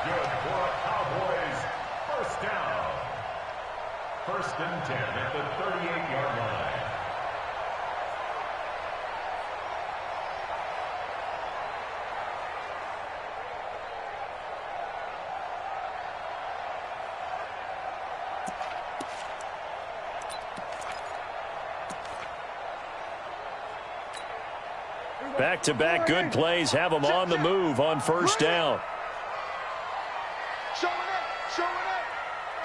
good for a Cowboys first down. First and 10 at the 38-yard line. Back-to-back good plays have them on the move on first down. Showing up.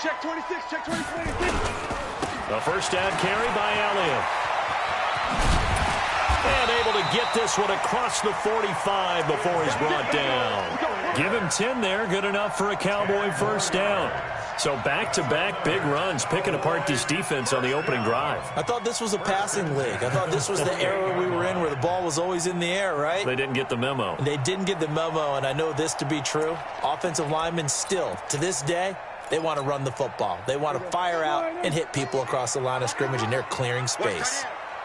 Check 26, check 26. A first down carry by Elliott. And able to get this one across the 45 before he's brought down. Give him 10 there, good enough for a Cowboy first down. So back-to-back big runs, picking apart this defense on the opening drive. I thought this was a passing league. I thought this was the era we were in where the ball was always in the air, right? They didn't get the memo. They didn't get the memo, and I know this to be true. Offensive linemen still, to this day, they want to run the football. They want to fire out and hit people across the line of scrimmage, and they're clearing space.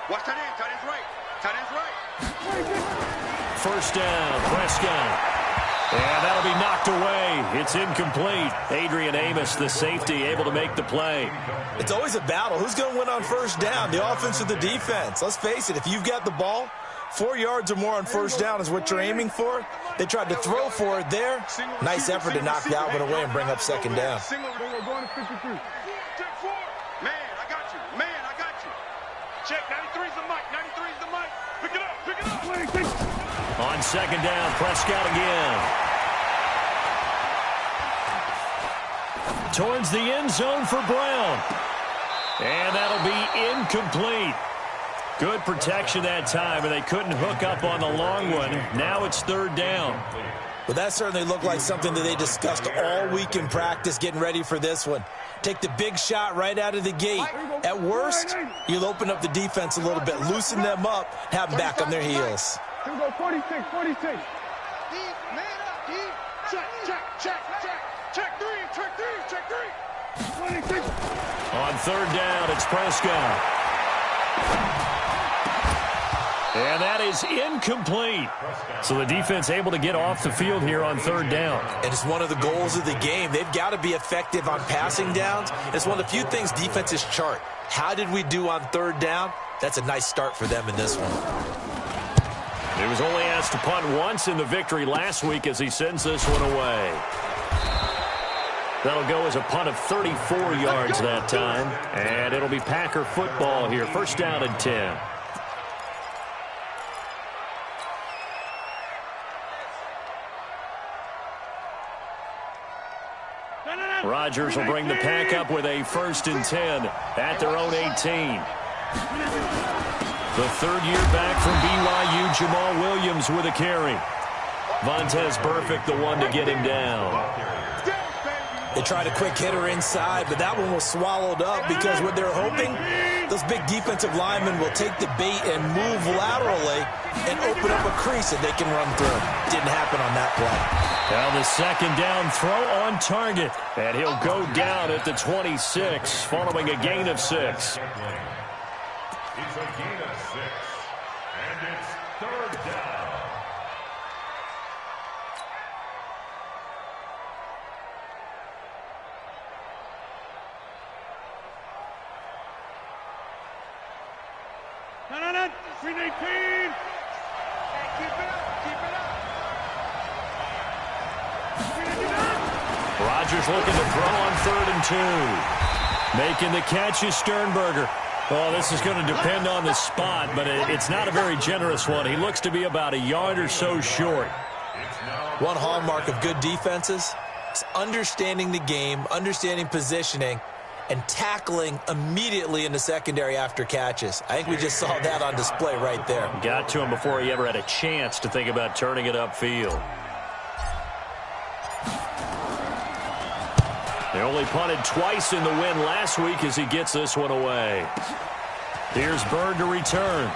Watch tight end. Tight end's right. Tight end's right. First down, Prescott. And that'll be knocked away. It's incomplete. Adrian Amos, the safety, able to make the play. It's always a battle. Who's going to win on first down, the offense or the defense? Let's face it, if you've got the ball, 4 yards or more on first down is what you're aiming for. They tried to throw for it there. Nice effort to knock that one away and bring up second down. Man, I got you. Man, I got you. Check, 93's the mic. 93's the mic. Pick it up. Pick it up. On second down, Prescott again. Towards the end zone for Brown. And that'll be incomplete. Good protection that time, and they couldn't hook up on the long one. Now it's third down. Well, that certainly looked like something that they discussed all week in practice, getting ready for this one. Take the big shot right out of the gate. At worst, you'll open up the defense a little bit, loosen them up, have them back on their heels. Here we go, 46. Deep, man up, deep. Check. Check three. 26. On third down, it's Prescott. And that is incomplete. So the defense able to get off the field here on third down. And it's one of the goals of the game. They've got to be effective on passing downs. It's one of the few things defenses chart. How did we do on third down? That's a nice start for them in this one. He was only asked to punt once in the victory last week as he sends this one away. That'll go as a punt of 34 yards that time. And it'll be Packer football here. First down and 10. Rodgers will bring the Pack up with a first and 10 at their own 18. The third year back from BYU, Jamal Williams with a carry. Vontaze Burfict, the one to get him down. They tried a quick hitter inside, but that one was swallowed up because what they're hoping, those big defensive linemen will take the bait and move laterally and open up a crease that they can run through. Didn't happen on that play. Now the second down throw on target, and he'll go down at the 26 following a gain of 6. It's a gain of 6, and it's third down. No. 318. Hey, keep it up. Rodgers looking to throw on third and 2. Making the catch is Sternberger. Well, this is going to depend on the spot, but it's not a very generous one. He looks to be about a yard or so short. One hallmark of good defenses is understanding the game, understanding positioning, and tackling immediately in the secondary after catches. I think we just saw that on display right there. Got to him before he ever had a chance to think about turning it upfield. They only punted twice in the win last week as he gets this one away. Here's Bird to return.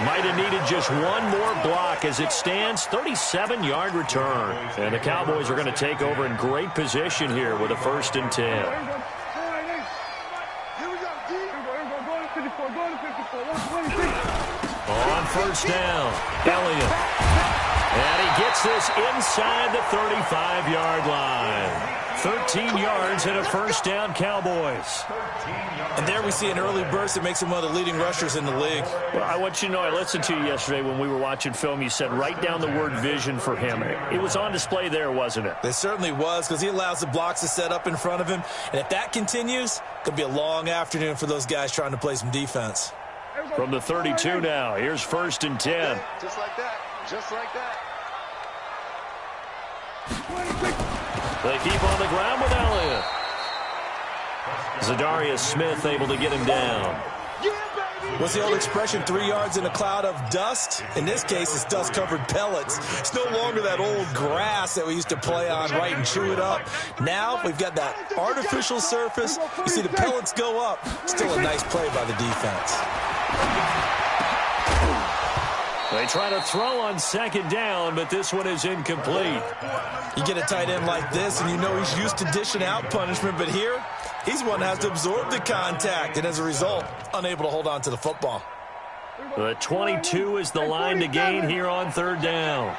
Might have needed just one more block as it stands, 37-yard return. And the Cowboys are going to take over in great position here with a first and 10. Here we go, D. Here we go, 54. On first down, Elliott. And he gets this inside the 35-yard line. 13 yards and a first down, Cowboys. And there we see an early burst that makes him one of the leading rushers in the league. Well, I want you to know, I listened to you yesterday when we were watching film. You said write down the word vision for him. It was on display there, wasn't it? It certainly was, because he allows the blocks to set up in front of him. And if that continues, it could be a long afternoon for those guys trying to play some defense. From the 32 now, here's first and 10. Just like that. Just like that. They keep on the ground with Elliott. Zadarius Smith able to get him down. What's the old expression, 3 yards in a cloud of dust? In this case, it's dust-covered pellets. It's no longer that old grass that we used to play on, right, and chew it up. Now we've got that artificial surface. You see the pellets go up. Still a nice play by the defense. They try to throw on second down, but this one is incomplete. You get a tight end like this, and you know he's used to dishing out punishment, but here, he's one that has to absorb the contact, and as a result, unable to hold on to the football. The 22 is the line to gain here on third down.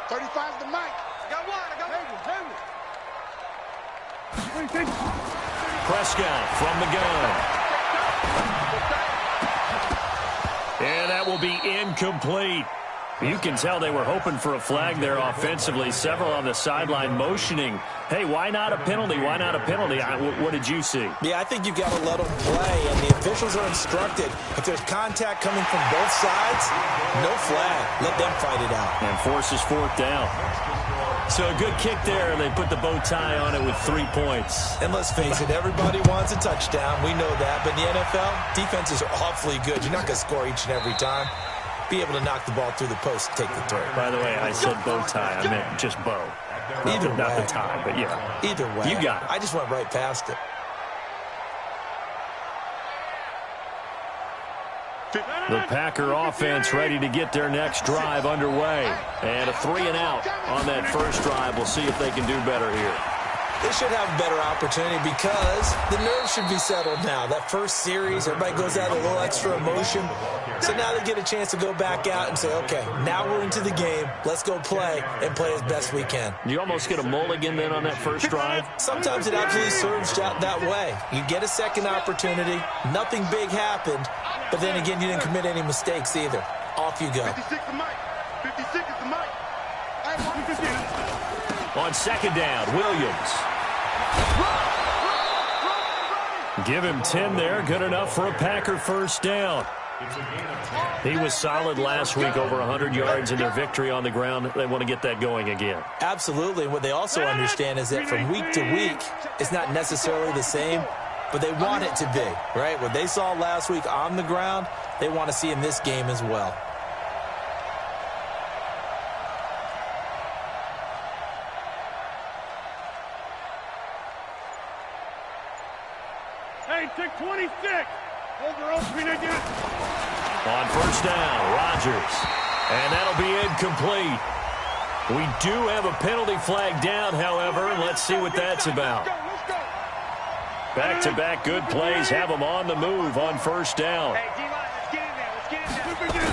35's the mic. Got one. I got one. Prescott from the gun. And that will be incomplete. You can tell they were hoping for a flag there offensively. Several on the sideline motioning. Hey, why not a penalty? Why not a penalty? What did you see? Yeah, I think you've got to let them play, and the officials are instructed. If there's contact coming from both sides, no flag. Let them fight it out. And forces fourth down. So a good kick there. They put the bow tie on it with 3 points. And let's face it, everybody wants a touchdown. We know that. But in the NFL, defenses are awfully good. You're not going to score each and every time. Be able to knock the ball through the post and take the throw. By the way, I said bow tie. I meant just bow. Either way. Not the tie, but yeah. Either way. You got it. I just went right past it. The Packer offense ready to get their next drive underway. And a 3 and out on that first drive. We'll see if they can do better here. They should have a better opportunity because the nerves should be settled now. That first series, everybody goes out with a little extra emotion. So now they get a chance to go back out and say, okay, now we're into the game. Let's go play and play as best we can. You almost get a mulligan then on that first drive? Sometimes it absolutely serves out that way. You get a second opportunity. Nothing big happened. But then again, you didn't commit any mistakes either. Off you go. 56 the mic. 56 is the mic. On second down, Williams. Give him 10 there. Good enough for a Packer first down. He was solid last week, over 100 yards in their victory on the ground. They want to get that going again. Absolutely. What they also understand is that from week to week, it's not necessarily the same, but they want it to be, right? What they saw last week on the ground, they want to see in this game as well. Hey, take 26. Over opening again. On first down, Rodgers. And that'll be incomplete. We do have a penalty flag down, however, and let's see what that's about. Back-to-back good plays have them on the move on first down. Hey, D-line, let's get in there. Let's get in there.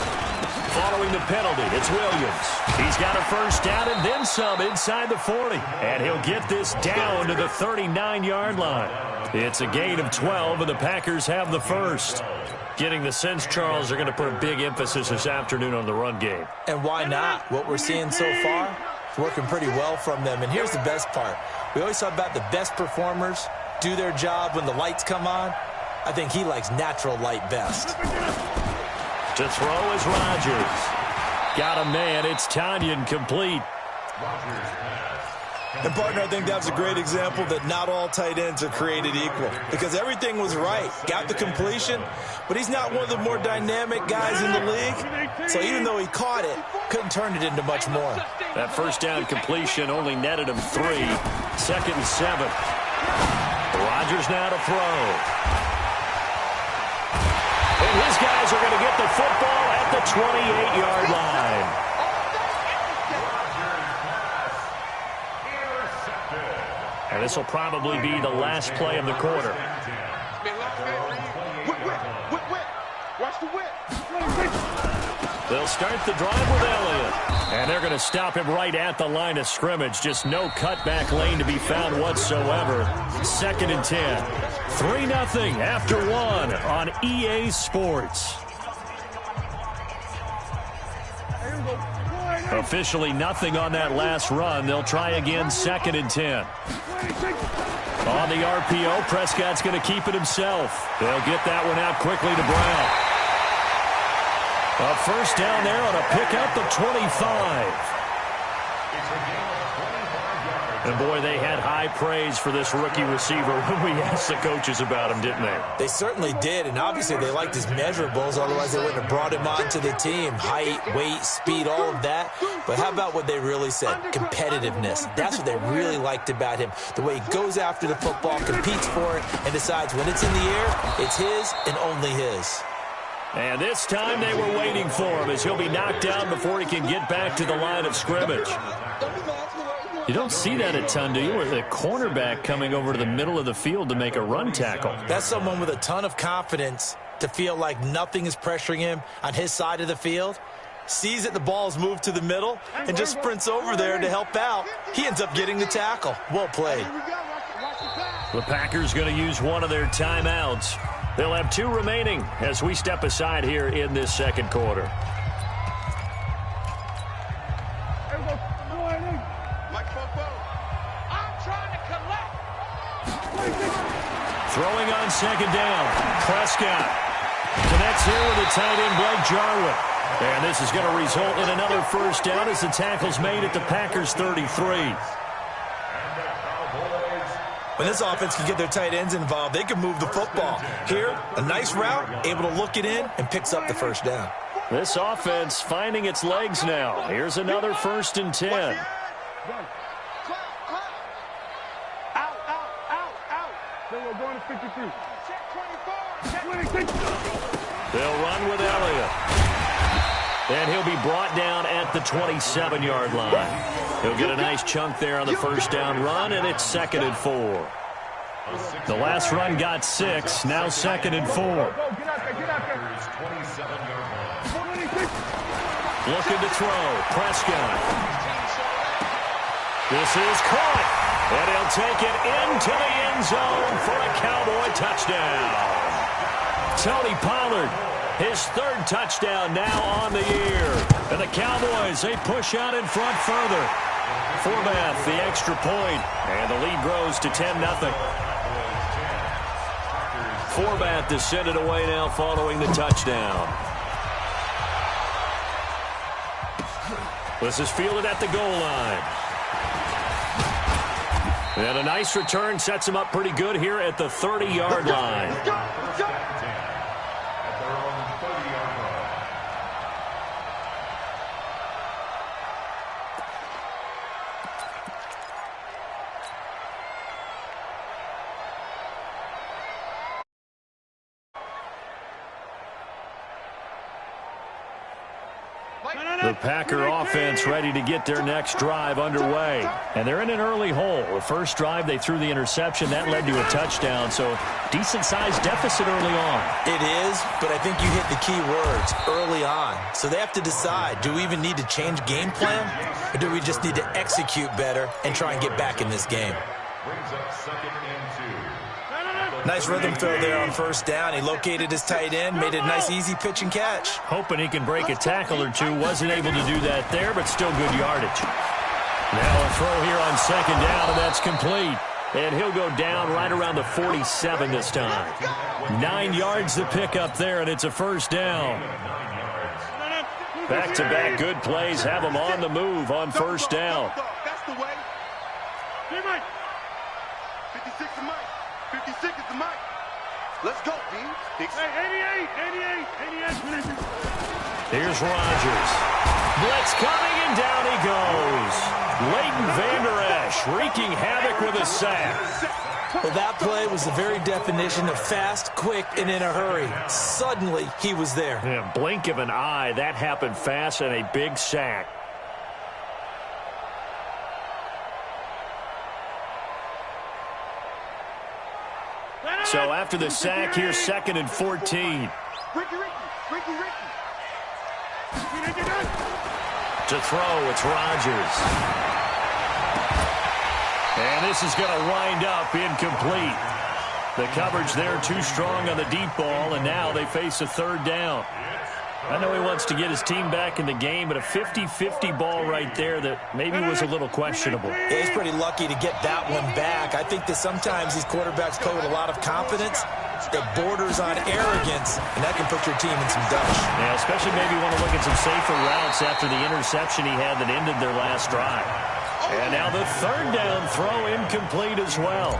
Following the penalty, it's Williams. He's got a first down and then some inside the 40. And he'll get this down to the 39-yard line. It's a gain of 12, and the Packers have the first. Getting the sense, Charles, they're going to put a big emphasis this afternoon on the run game. And why not? What we're seeing so far is working pretty well from them. And here's the best part. We always talk about the best performers do their job when the lights come on. I think he likes natural light best. To throw is Rodgers. Got a man. It's Tanyan complete. And, partner, I think that was a great example that not all tight ends are created equal because everything was right. Got the completion, but he's not one of the more dynamic guys in the league. So even though he caught it, couldn't turn it into much more. That first down completion only netted him 3. Second and 7. Rodgers now to throw. And his guys are going to get the football at the 28-yard line. And this will probably be the last play of the quarter. Whip. Watch the whip. They'll start the drive with Elliott. And they're going to stop him right at the line of scrimmage. Just no cutback lane to be found whatsoever. 2nd and 10. 3-0 after 1 on EA Sports. Officially nothing on that last run. They'll try again 2nd and 10. On the RPO, Prescott's going to keep it himself. They'll get that one out quickly to Brown. A first down there on a pickup of 25. And, boy, they had high praise for this rookie receiver when we asked the coaches about him, didn't they? They certainly did, and obviously they liked his measurables. Otherwise, they wouldn't have brought him onto the team. Height, weight, speed, all of that. But how about what they really said? Competitiveness. That's what they really liked about him. The way he goes after the football, competes for it, and decides when it's in the air, it's his and only his. And this time they were waiting for him as he'll be knocked down before he can get back to the line of scrimmage. You don't see that a ton, do you? With a cornerback coming over to the middle of the field to make a run tackle. That's someone with a ton of confidence to feel like nothing is pressuring him on his side of the field. Sees that the ball's moved to the middle and just sprints over there to help out. He ends up getting the tackle. Well played. The Packers going to use one of their timeouts. They'll have 2 remaining as we step aside here in this second quarter. Throwing on 2nd down. Prescott connects here with the tight end, Blake Jarwin. And this is going to result in another first down as the tackle's made at the Packers' 33. When this offense can get their tight ends involved, they can move the football. Here, a nice route, able to look it in, and picks up the first down. This offense finding its legs now. Here's another 1st and 10. They'll run with Elliott. And he'll be brought down at the 27-yard line. He'll get a nice chunk there on the first down run, and it's 2nd and 4. The last run got 6, now 2nd and 4. Looking to throw, Prescott. This is caught, and he'll take it into the end zone for a Cowboy touchdown. Tony Pollard, his 3rd touchdown now on the year. And the Cowboys, they push out in front further. Forbath, the extra point, and the lead grows to 10-0. Forbath is send it away now following the touchdown. This is fielded at the goal line. And a nice return sets him up pretty good here at the 30-yard line. The Packer offense ready to get their next drive underway. And they're in an early hole. The first drive, they threw the interception. That led to a touchdown. So decent-sized deficit early on. It is, but I think you hit the key words, early on. So they have to decide, do we even need to change game plan? Or do we just need to execute better and try and get back in this game? Brings up 2nd and 2. Nice rhythm throw there on first down. He located his tight end, made it a nice, easy pitch and catch. Hoping he can break a tackle or two. Wasn't able to do that there, but still good yardage. Now a throw here on 2nd down, and that's complete. And he'll go down right around the 47 this time. 9 yards to pick up there, and it's a first down. Back-to-back good plays have him on the move on first down. That's the way. 56 is Mike. 56 is the mic. Let's go, B. Hey, 88. Here's Rodgers. Blitz coming, and down he goes. Leighton Vander Esch wreaking havoc with a sack. Well, that play was the very definition of fast, quick, and in a hurry. Suddenly, he was there. In a blink of an eye, that happened fast, and a big sack. So after the sack, here's 2nd and 14. Ricky. To throw, it's Rodgers. And this is going to wind up incomplete. The coverage there too strong on the deep ball, and now they face a 3rd down. I know he wants to get his team back in the game, but a 50-50 ball right there that maybe was a little questionable. Yeah, he's pretty lucky to get that one back. I think that sometimes these quarterbacks play with a lot of confidence that borders on arrogance, and that can put your team in some dutch. Yeah, especially maybe want to look at some safer routes after the interception he had that ended their last drive. And now the 3rd down throw incomplete as well.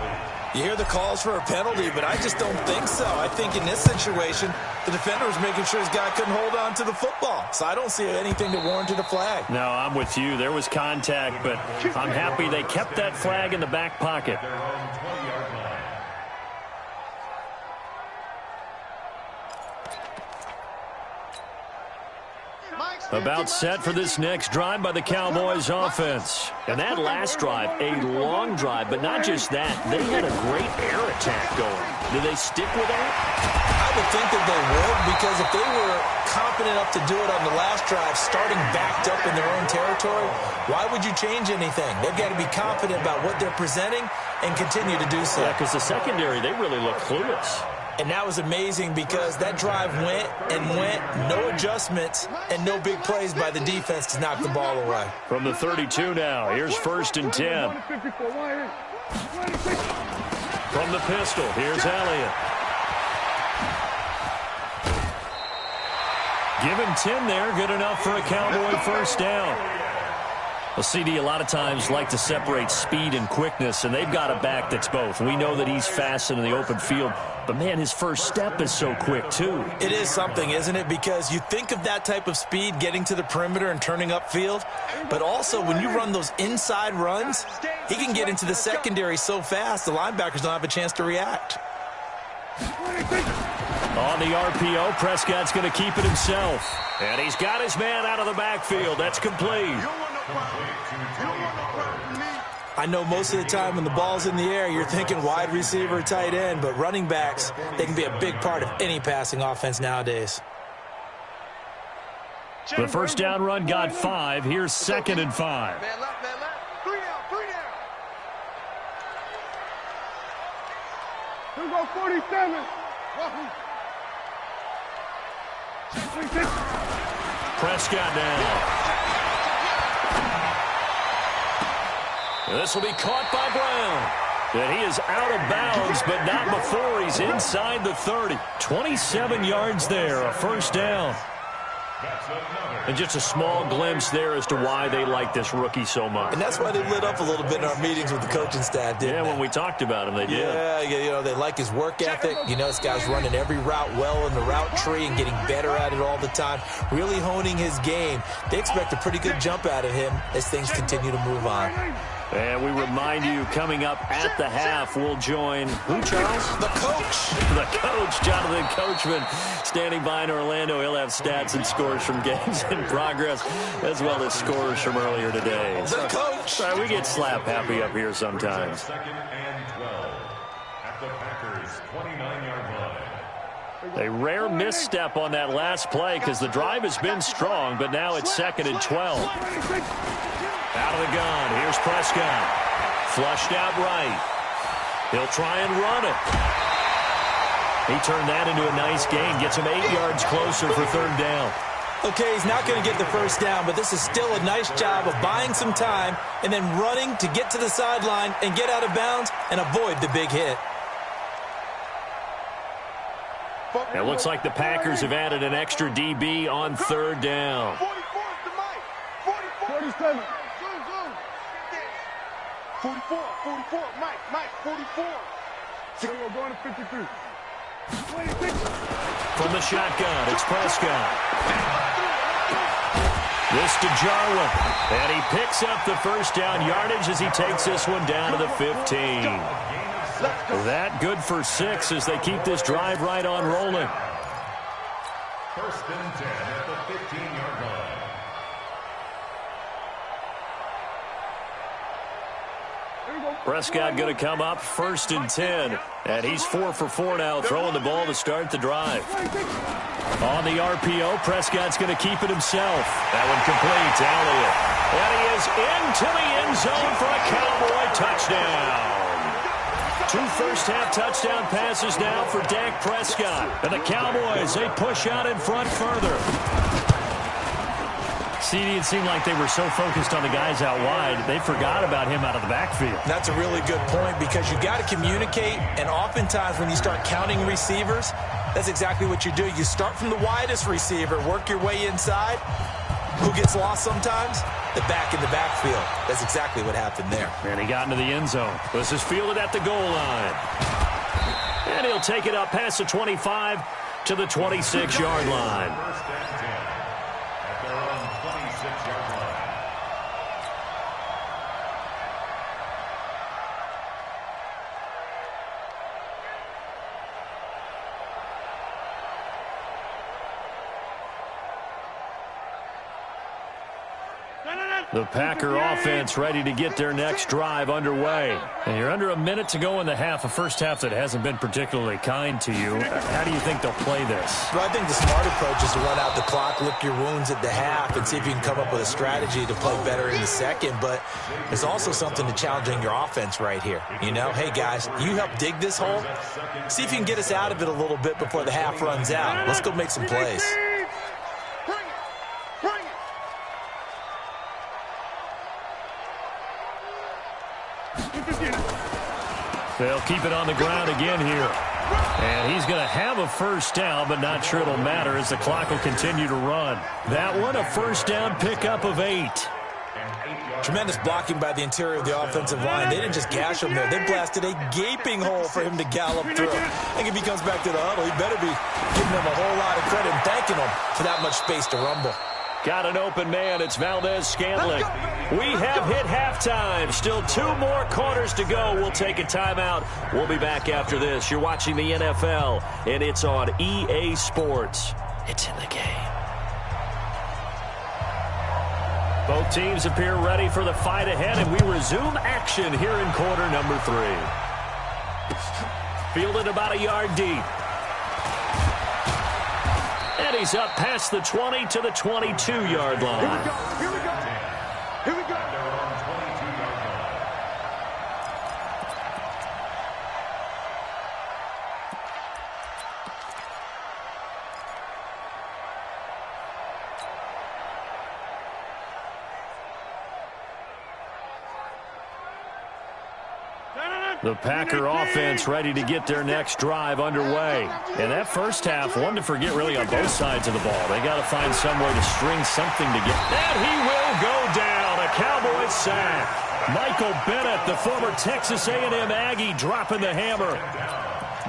You hear the calls for a penalty, but I just don't think so. I think in this situation, the defender was making sure his guy couldn't hold on to the football. So I don't see anything that warranted a flag. No, I'm with you. There was contact, but I'm happy they kept that flag in the back pocket. About set for this next drive by the Cowboys offense. And that last drive, a long drive, but not just that. They had a great air attack going. Do they stick with that? I would think that they would, because if they were confident enough to do it on the last drive, starting backed up in their own territory, why would you change anything? They've got to be confident about what they're presenting and continue to do so. Yeah, because the secondary, they really look clueless. And that was amazing because that drive went, no adjustments, and no big plays by the defense to knock the ball away. From the 32 now, here's 1st and 10. From the pistol, here's Elliott. Give him 10 there, good enough for a Cowboy 1st down. Well, CD a lot of times like to separate speed and quickness, and they've got a back that's both. We know that he's fast in the open field, but, man, his first step is so quick, too. It is something, isn't it? Because you think of that type of speed getting to the perimeter and turning upfield, but also when you run those inside runs, he can get into the secondary so fast the linebackers don't have a chance to react. On the RPO, Prescott's going to keep it himself. And he's got his man out of the backfield. That's complete. I know most of the time when the ball's in the air, you're thinking wide receiver, tight end, but running backs, they can be a big part of any passing offense nowadays. The 1st down run got 5. Here's 2nd and 5. Man left. 3 down. Here goes 47. Prescott down. This will be caught by Brown. And he is out of bounds, but not before he's inside the 30. 27 yards there, a 1st down. And just a small glimpse there as to why they like this rookie so much. And that's why they lit up a little bit in our meetings with the coaching staff, didn't they? When we talked about him, they did. Yeah, you know, they like his work ethic. You know, this guy's running every route well in the route tree and getting better at it all the time, really honing his game. They expect a pretty good jump out of him as things continue to move on. And we remind you, coming up at the half, we'll join who, Charles? The coach. The coach, Jonathan Coachman, standing by in Orlando. He'll have stats and scores from games in progress, as well as scores from earlier today. The coach. Sorry, we get slap happy up here sometimes. 2nd and 12 at the Packers' 29-yard line. A rare misstep on that last play because the drive has been strong, but now it's 2nd and 12. Out of the gun, here's Prescott. Flushed out right. He'll try and run it. He turned that into a nice gain. Gets him 8 yards closer for 3rd down. Okay, he's not going to get the 1st down, but this is still a nice job of buying some time and then running to get to the sideline and get out of bounds and avoid the big hit. It looks like the Packers have added an extra DB on 3rd down. 47. 44, Mike, 44. We're going to 53. From the shotgun, it's Prescott. This to Jarwin. And he picks up the 1st down yardage as he takes this one down to the 15. That good for 6 as they keep this drive right on rolling. 1st and 10 at the 15-yard line. 1 Prescott going to come up 1st and 10. And he's 4 for 4 now, throwing the ball to start the drive. On the RPO, Prescott's going to keep it himself. That one complete to Elliott. And he is into the end zone for a Cowboy touchdown. 2 first-half touchdown passes now for Dak Prescott. And the Cowboys, they push out in front further. CD, it seemed like they were so focused on the guys out wide, they forgot about him out of the backfield. That's a really good point because you got to communicate, and oftentimes when you start counting receivers, that's exactly what you do. You start from the widest receiver, work your way inside. Who gets lost sometimes? The back in the backfield. That's exactly what happened there. And he got into the end zone. This is fielded at the goal line. And he'll take it up past the 25 to the 26-yard line. First and 10 at their own 26-yard line. The Packer offense ready to get their next drive underway. And you're under a minute to go in the half, a first half that hasn't been particularly kind to you. How do you think they'll play this? Well, I think the smart approach is to run out the clock, lick your wounds at the half, and see if you can come up with a strategy to play better in the second. But there's also something to challenging your offense right here. You know, hey, guys, you help dig this hole. See if you can get us out of it a little bit before the half runs out. Let's go make some plays. They'll keep it on the ground again here. And he's going to have a first down, but not sure it'll matter as the clock will continue to run. That one, a first down pickup of 8. Tremendous blocking by the interior of the offensive line. They didn't just gash him there. They blasted a gaping hole for him to gallop through. I think if he comes back to the huddle, he better be giving them a whole lot of credit and thanking them for that much space to rumble. Got an open man. It's Valdez-Scantling. We have hit halftime. Still 2 more quarters to go. We'll take a timeout. We'll be back after this. You're watching the NFL, and it's on EA Sports. It's in the game. Both teams appear ready for the fight ahead, and we resume action here in quarter number 3. Fielded about a yard deep. And he's up past the 20 to the 22-yard line. Here we go. Here we go. Here we go. The Packer offense ready to get their next drive underway. And that first half, one to forget really on both sides of the ball. They got to find some way to string something together. And he will go down. A Cowboys sack. Michael Bennett, the former Texas A&M Aggie, dropping the hammer.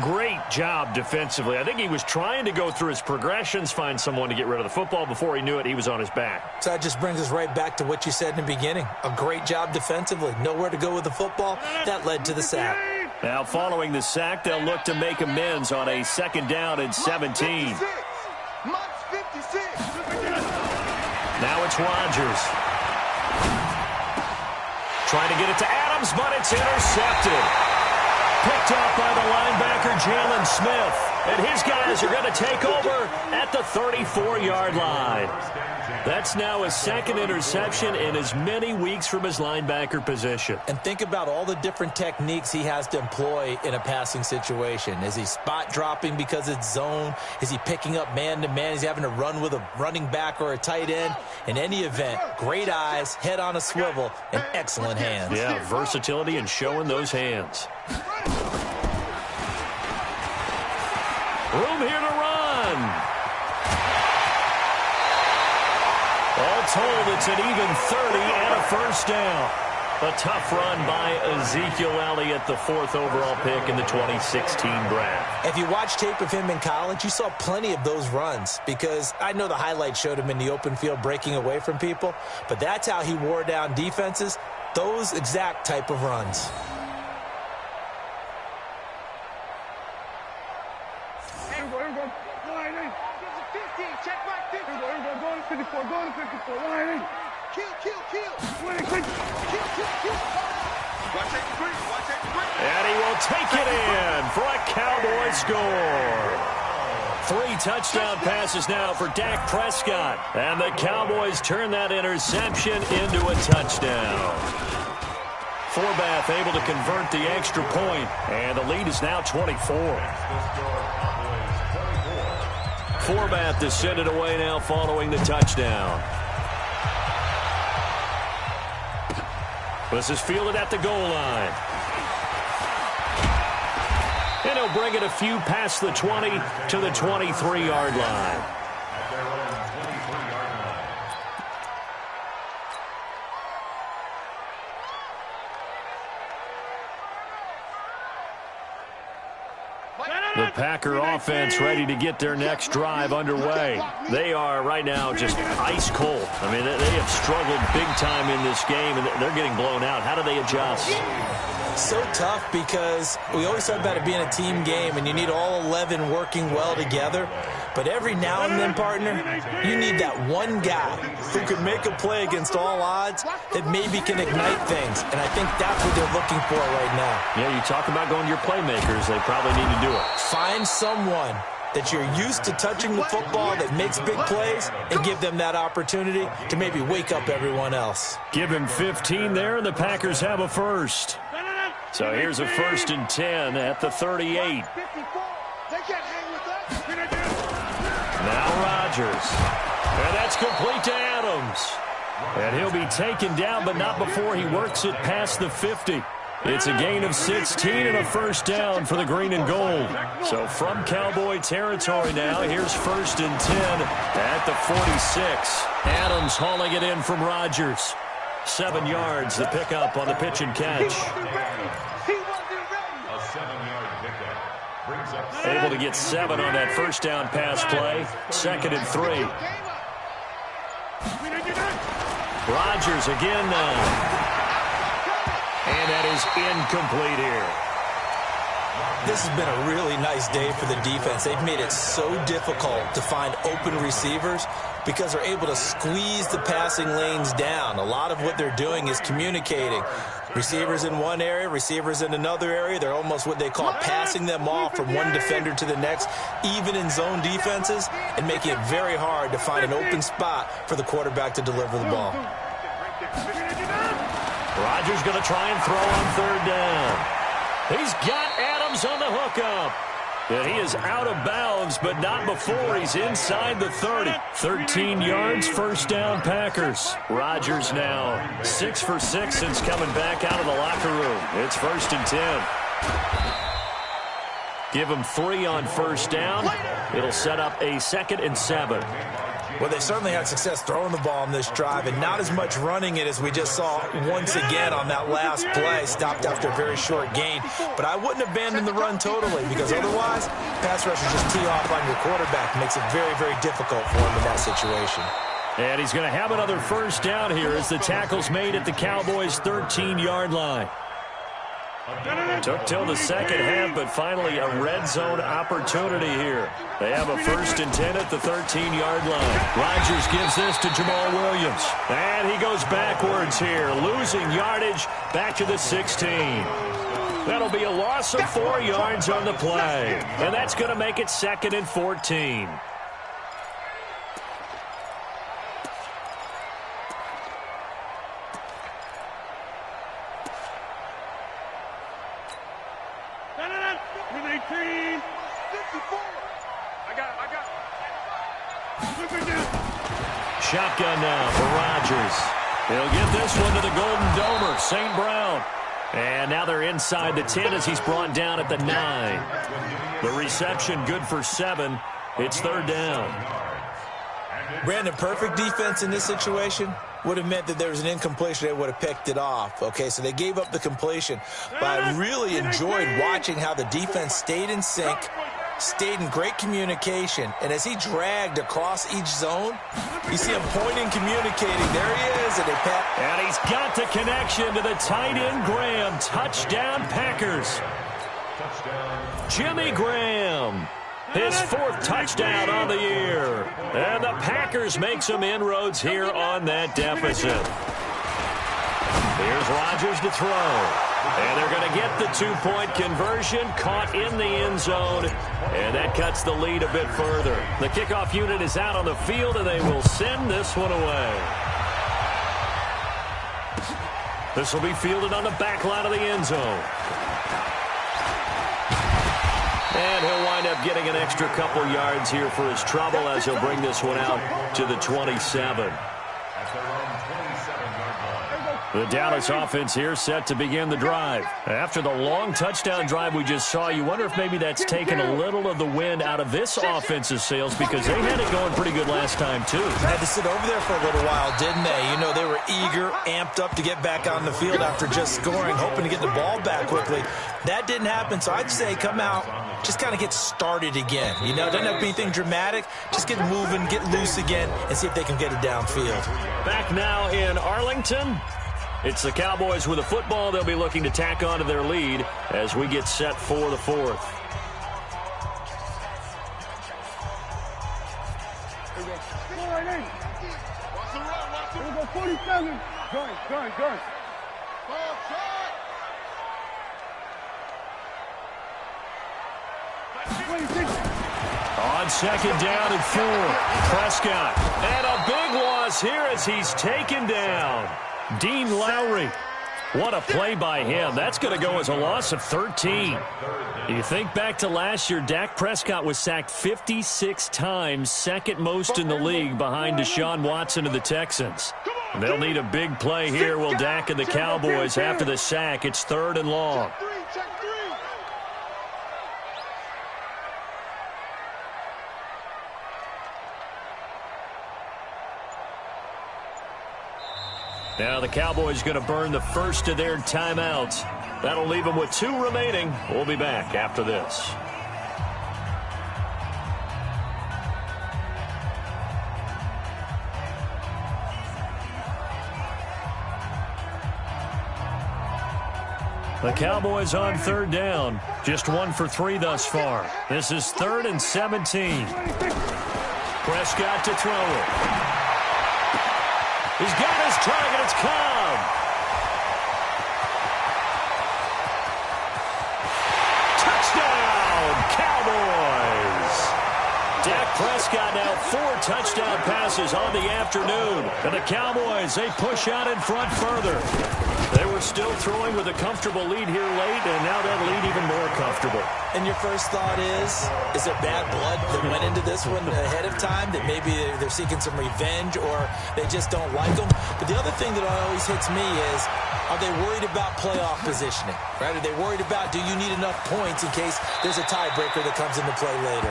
Great job defensively. I think he was trying to go through his progressions, find someone to get rid of the football. Before he knew it, he was on his back. So that just brings us right back to what you said in the beginning. A great job defensively. Nowhere to go with the football. That led to the sack. Now following the sack, they'll look to make amends on a 2nd down and 17. Now it's Rodgers. Trying to get it to Adams, but it's intercepted. Picked off by the linebacker, Jalen Smith. And his guys are going to take over at the 34-yard line. That's now his 2nd interception in as many weeks from his linebacker position. And think about all the different techniques he has to employ in a passing situation. Is he spot dropping because it's zone? Is he picking up man-to-man? Is he having to run with a running back or a tight end? In any event, great eyes, head on a swivel, and excellent hands. Yeah, versatility and showing those hands. Room here to run. All told, it's an even 30 and a first down. A tough run by Ezekiel Elliott, the 4th overall pick in the 2016 draft. If you watch tape of him in college, you saw plenty of those runs because I know the highlights showed him in the open field breaking away from people, but that's how he wore down defenses, those exact type of runs. Here we go. Line in. 15. Check right 50. Here we go. Go to 54. Go to 54. Line in. Kill. Kill. And he will take it in for a Cowboy score. 3 touchdown passes now for Dak Prescott. And the Cowboys turn that interception into a touchdown. Forbath able to convert the extra point, and the lead is now 24. Forbath to send it away now following the touchdown. This is fielded at the goal line. And he'll bring it a few past the 20 to the 23-yard line. The Packer offense ready to get their next drive underway. They are right now just ice cold. I mean, they have struggled big time in this game, and they're getting blown out. How do they adjust? So tough because we always talk about it being a team game, and you need all 11 working well together. But every now and then, partner, you need that one guy who can make a play against all odds that maybe can ignite things. And I think that's what they're looking for right now. Yeah, you talk about going to your playmakers. They probably need to do it. Find someone that you're used to touching the football that makes big plays and give them that opportunity to maybe wake up everyone else. Give him 15 there, and the Packers have a first. So here's a 1st and 10 at the 38. Now Rodgers. And that's complete to Adams. And he'll be taken down, but not before he works it past the 50. It's a gain of 16 and a first down for the green and gold. So from Cowboy territory now, here's 1st and 10 at the 46. Adams hauling it in from Rodgers. 7 yards, the pickup on the pitch and catch. A 7-yard pickup brings up Able to get 7 on that first down pass play. 2nd and 3. Rodgers again now. And that is incomplete here. This has been a really nice day for the defense. They've made it so difficult to find open receivers because they're able to squeeze the passing lanes down. A lot of what they're doing is communicating. Receivers in one area, receivers in another area. They're almost what they call passing them off from one defender to the next, even in zone defenses, and making it very hard to find an open spot for the quarterback to deliver the ball. Rodgers going to try and throw on 3rd down. He's got Adams on the hookup. And he is out of bounds, but not before he's inside the 30. 13 yards, first down Packers. Rodgers now 6 for 6 since coming back out of the locker room. It's 1st and 10. Give him 3 on first down. It'll set up a 2nd and 7. Well, they certainly had success throwing the ball on this drive and not as much running it as we just saw once again on that last play. Stopped after a very short gain. But I wouldn't abandon the run totally because otherwise, pass rushers just tee off on your quarterback. Makes it very, very difficult for him in that situation. And he's going to have another first down here as the tackle's made at the Cowboys' 13-yard line. Took till the second half, but finally a red zone opportunity here. They have a 1st and 10 at the 13-yard line. Rodgers gives this to Jamal Williams. And he goes backwards here, losing yardage back to the 16. That'll be a loss of 4 yards on the play. And that's going to make it 2nd and 14. Shotgun now for Rodgers. He'll get this one to the Golden Domer, St. Brown. And now they're inside the 10 as he's brought down at the 9. The reception good for 7. It's 3rd down. Brandon, perfect defense in this situation would have meant that there was an incompletion. They would have picked it off. Okay, so they gave up the completion. But I really enjoyed watching how the defense stayed in sync, stayed in great communication, and as he dragged across each zone, you see him pointing, communicating. There he is, and he's got the connection to the tight end Graham. Touchdown Packers. Jimmy Graham, his 4th touchdown on the year, and the Packers make some inroads here on that deficit. Here's Rodgers to throw. And they're going to get the two-point conversion, caught in the end zone, and that cuts the lead a bit further. The kickoff unit is out on the field, and they will send this one away. This will be fielded on the back line of the end zone. And he'll wind up getting an extra couple yards here for his trouble as he'll bring this one out to the 27. The Dallas offense here set to begin the drive. After the long touchdown drive we just saw, you wonder if maybe that's taken a little of the wind out of this offense's sails because they had it going pretty good last time, too. Had to sit over there for a little while, didn't they? You know, they were eager, amped up to get back on the field after just scoring, hoping to get the ball back quickly. That didn't happen, so I'd say come out, just kind of get started again. You know, it doesn't have to be anything dramatic. Just get moving, get loose again, and see if they can get it downfield. Back now in Arlington. It's the Cowboys with the football. They'll be looking to tack on to their lead as we get set for the fourth. Watch the run, watch the Here we go, 47. Gun. ball shot. 26. On second down and 4, Prescott. And a big loss here as he's taken down. Dean Lowry. What a play by him. That's going to go as a loss of 13. You think back to last year, Dak Prescott was sacked 56 times, second most in the league behind Deshaun Watson of the Texans. They'll need a big play here, will Dak and the Cowboys after the sack. It's 3rd and long. Check three. Now the Cowboys going to burn the first of their timeouts. That'll leave them with 2 remaining. We'll be back after this. The Cowboys on 3rd down. Just 1 for 3 thus far. This is 3rd and 17. Prescott to throw it. He's got his target. It's Cobb. Touchdown, Cowboys. Dak Prescott now 4 touchdown passes on the afternoon. And the Cowboys, they push out in front further. They were still throwing with a comfortable lead here late, and now that lead even more comfortable. And your first thought is there bad blood that went into this one ahead of time, that maybe they're seeking some revenge or they just don't like them? But the other thing that always hits me is, are they worried about playoff positioning? Right? Are they worried about, do you need enough points in case there's a tiebreaker that comes into play later?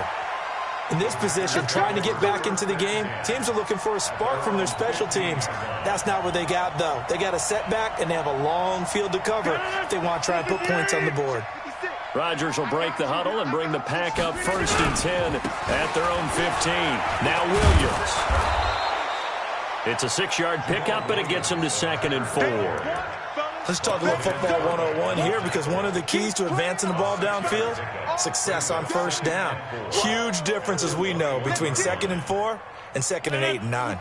In this position, trying to get back into the game, teams are looking for a spark from their special teams. That's not what they got, though. They got a setback, and they have a long field to cover if they want to try and put points on the board. Rodgers will break the huddle and bring the pack up 1st and 10 at their own 15. Now Williams. It's a 6-yard pickup, and it gets him to 2nd and 4. Let's talk a little football 101 here, because one of the keys to advancing the ball downfield, success on 1st down. Huge difference, as we know, between 2nd and 4 and 2nd and 8 and 9.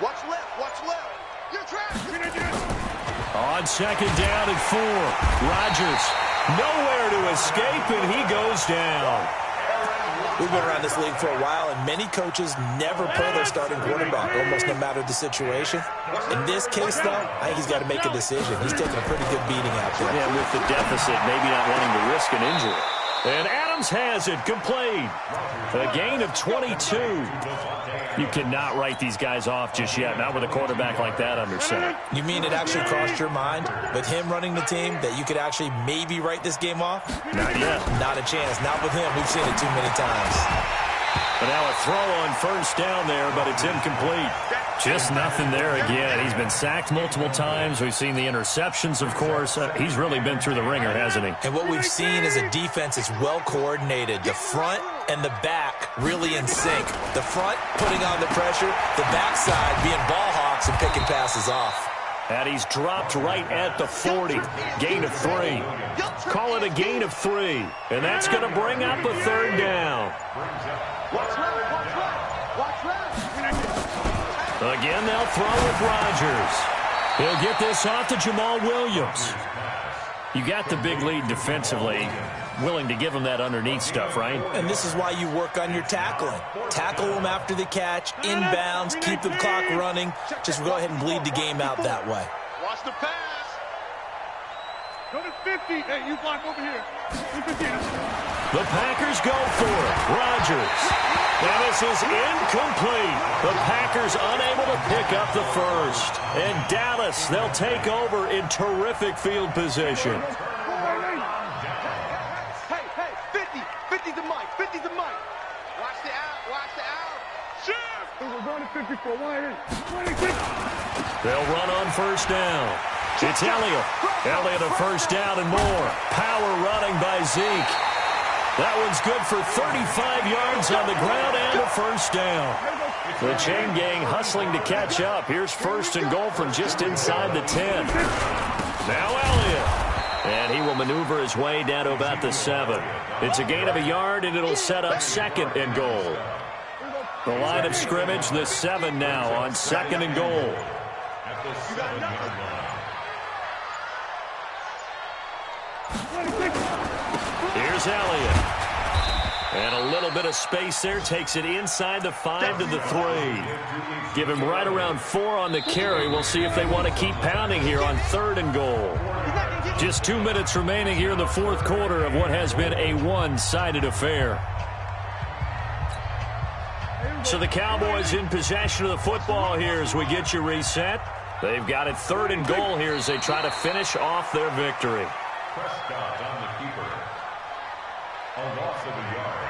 Watch left. You're trapped. On 2nd down and 4, Rodgers nowhere to escape, and he goes down. We've been around this league for a while, and many coaches never play their starting quarterback, almost no matter the situation. In this case, though, I think he's got to make a decision. He's taking a pretty good beating out there. Yeah, with the deficit, maybe not wanting to risk an injury. And Adams has it complete. A gain of 22. You cannot write these guys off just yet, not with a quarterback like that under center. You mean it actually crossed your mind with him running the team that you could actually maybe write this game off? Not yet. Not a chance. Not with him. We've seen it too many times. But now a throw on 1st down there, but it's incomplete. Just nothing there again. He's been sacked multiple times. We've seen the interceptions, of course. He's really been through the ringer, hasn't he? And what we've seen is a defense that's well coordinated. The front and the back really in sync. The front putting on the pressure, the backside being ball hawks and picking passes off. And he's dropped right at the 40. Gain of 3. Call it a gain of 3. And that's going to bring up a 3rd down. Again, they'll throw with Rodgers. He'll get this off to Jamal Williams. You got the big lead defensively. Willing to give him that underneath stuff, right? And this is why you work on your tackling. Tackle them after the catch, inbounds, keep the clock running. Just go ahead and bleed the game out that way. Watch the pass. Go to 50. Hey, you block over here. The Packers go for it. Rodgers. And this is incomplete. The Packers unable to pick up the first. And Dallas, they'll take over in terrific field position. Hey, 50 to Mike, 50 to Mike. Watch the out. Shift. We're going to 54. 180. They'll run on first down. It's Elliott. Elliott a first down and more. Power running by Zeke. That one's good for 35 yards on the ground and a first down. The chain gang hustling to catch up. Here's first and goal from just inside the 10. Now Elliott. And he will maneuver his way down to about the 7. It's a gain of a yard, and it'll set up second and goal. The line of scrimmage, the 7 now on second and goal. At the 7-yard line. Here's Elliott. And a little bit of space there. Takes it inside the 5 to the 3. Give him right around 4 on the carry. We'll see if they want to keep pounding here on third and goal. Just 2 minutes remaining here in the fourth quarter of what has been a one-sided affair. So the Cowboys in possession of the football here as we get you reset. They've got it third and goal here as they try to finish off their victory. Prescott on the keeper. A loss of a yard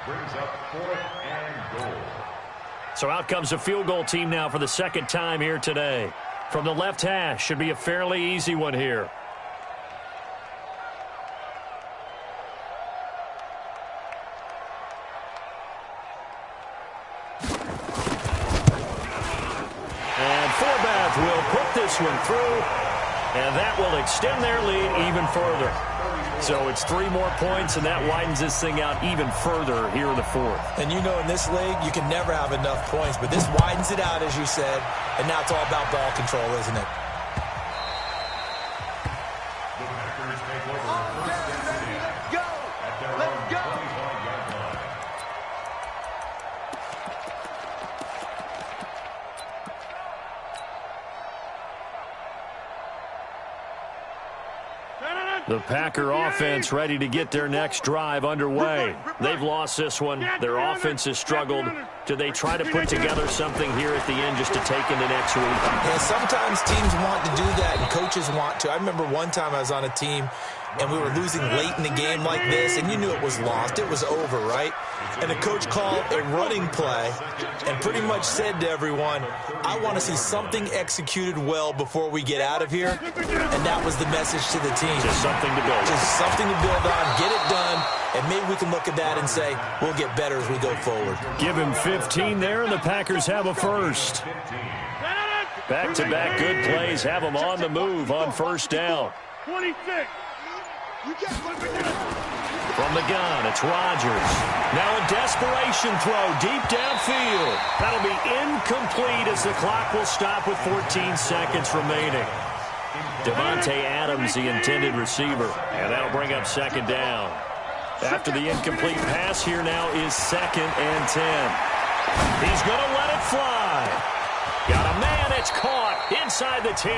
brings up 4th and goal. So out comes a field goal team now for the second time here today. From the left hash, should be a fairly easy one here. And Forbath will put this one through, and that will extend their lead even further. So it's 3 more points, and that widens this thing out even further here in the fourth. And you know in this league, you can never have enough points, but this widens it out, as you said, and now it's all about ball control, isn't it? The Packers take over first and 10 at their own 25-yard line. The Packer offense ready to get their next drive underway. They've lost this one. Their offense has struggled. Do they try to put together something here at the end just to take into next week? Yeah, sometimes teams want to do that and coaches want to. I remember one time I was on a team and we were losing late in the game like this, and you knew it was lost. It was over, right? And the coach called a running play and pretty much said to everyone, I want to see something executed well before we get out of here. And that was the message to the team. Just something to build on. Just something to build on, get it done, and maybe we can look at that and say, we'll get better as we go forward. Give him 15 there, and the Packers have a first. Back-to-back good plays have them on the move on first down. 26. From the gun, it's Rodgers. Now a desperation throw deep downfield. That'll be incomplete as the clock will stop with 14 seconds remaining. Devontae Adams, the intended receiver, and that'll bring up second down. After the incomplete pass, here now is 2nd and 10. He's going to let it fly. Got a man, it's caught inside the 10.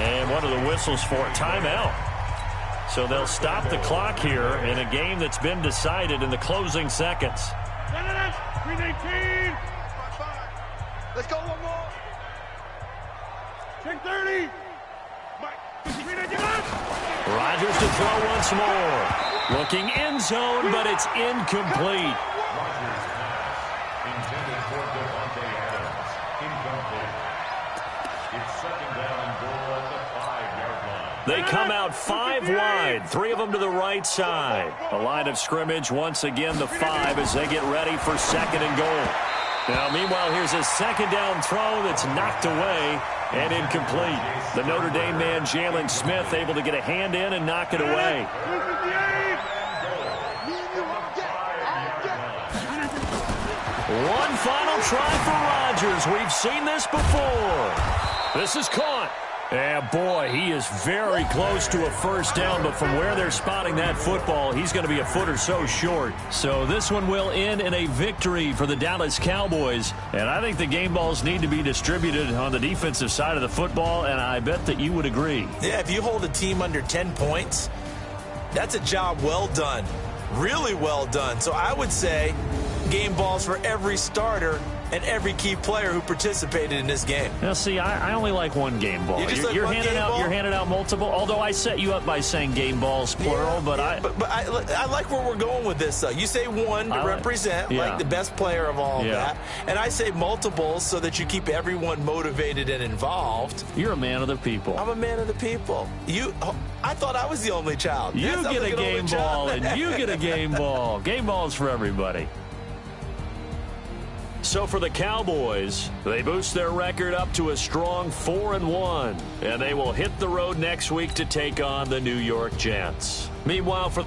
And one of the whistles for a timeout. So they'll stop the clock here in a game that's been decided in the closing seconds. 319. Let's go one more. Check 30. Rodgers to throw once more. Looking end zone, but it's incomplete. Rodgers pass intended for Devontae Adams. Incomplete. It's 2nd down and goal at the 5-yard line. They come out 5 wide, 3 of them to the right side. A line of scrimmage, once again the 5 as they get ready for 2nd and goal. Now, meanwhile, here's a 2nd down throw that's knocked away and incomplete. The Notre Dame man, Jalen Smith, able to get a hand in and knock it away. One final try for Rodgers. We've seen this before. This is caught. And boy, he is very close to a first down, but from where they're spotting that football, he's going to be a foot or so short. So this one will end in a victory for the Dallas Cowboys, and I think the game balls need to be distributed on the defensive side of the football, and I bet that you would agree. Yeah, if you hold a team under 10 points, that's a job well done, really well done. So I would say game balls for every starter and every key player who participated in this game. Now, see, I only like one game ball. You're handing out multiple, although I set you up by saying game balls, plural. But I like where we're going with this, though. You say one to represent, like the best player of all of that. And I say multiples so that you keep everyone motivated and involved. You're a man of the people. I'm a man of the people. I thought I was the only child. You get a game ball, and you get a game ball. Game balls for everybody. So for the Cowboys, they boost their record up to a strong 4-1, and they will hit the road next week to take on the New York Jets. Meanwhile, for